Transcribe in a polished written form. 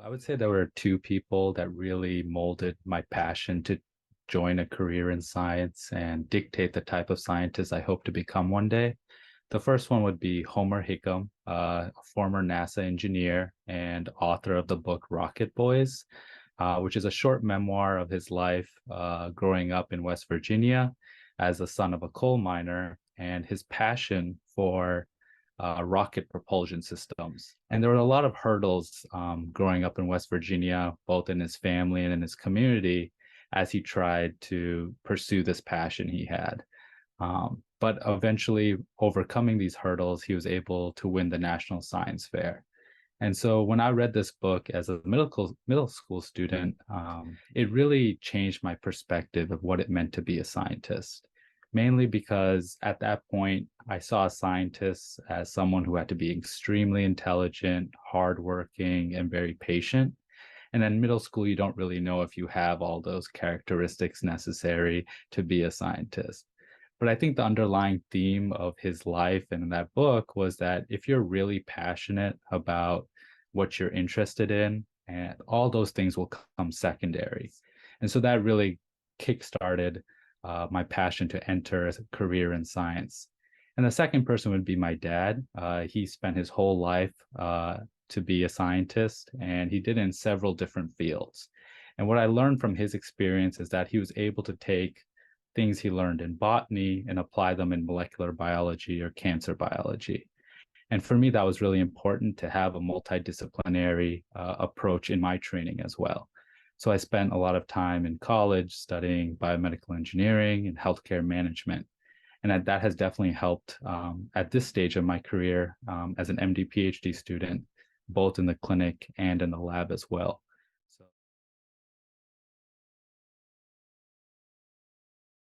I would say there were two people that really molded my passion to join a career in science and dictate the type of scientist I hope to become one day. The first one would be Homer Hickam, a former NASA engineer and author of the book Rocket Boys, which is a short memoir of his life growing up in West Virginia as the son of a coal miner and his passion for rocket propulsion systems. And there were a lot of hurdles growing up in West Virginia, both in his family and in his community, as he tried to pursue this passion he had. But eventually, overcoming these hurdles, he was able to win the National Science Fair. And so when I read this book as a middle school student, it really changed my perspective of what it meant to be a scientist. Mainly because at that point, I saw scientists as someone who had to be extremely intelligent, hardworking, and very patient. And in middle school, you don't really know if you have all those characteristics necessary to be a scientist. But I think the underlying theme of his life and in that book was that if you're really passionate about what you're interested in, and all those things will come secondary. And so that really kickstarted my passion to enter a career in science. And the second person would be my dad. He spent his whole life to be a scientist, and he did it in several different fields. And what I learned from his experience is that he was able to take things he learned in botany and apply them in molecular biology or cancer biology. And for me, that was really important to have a multidisciplinary approach in my training as well. So I spent a lot of time in college studying biomedical engineering and healthcare management. And that has definitely helped at this stage of my career as an MD PhD student, both in the clinic and in the lab as well.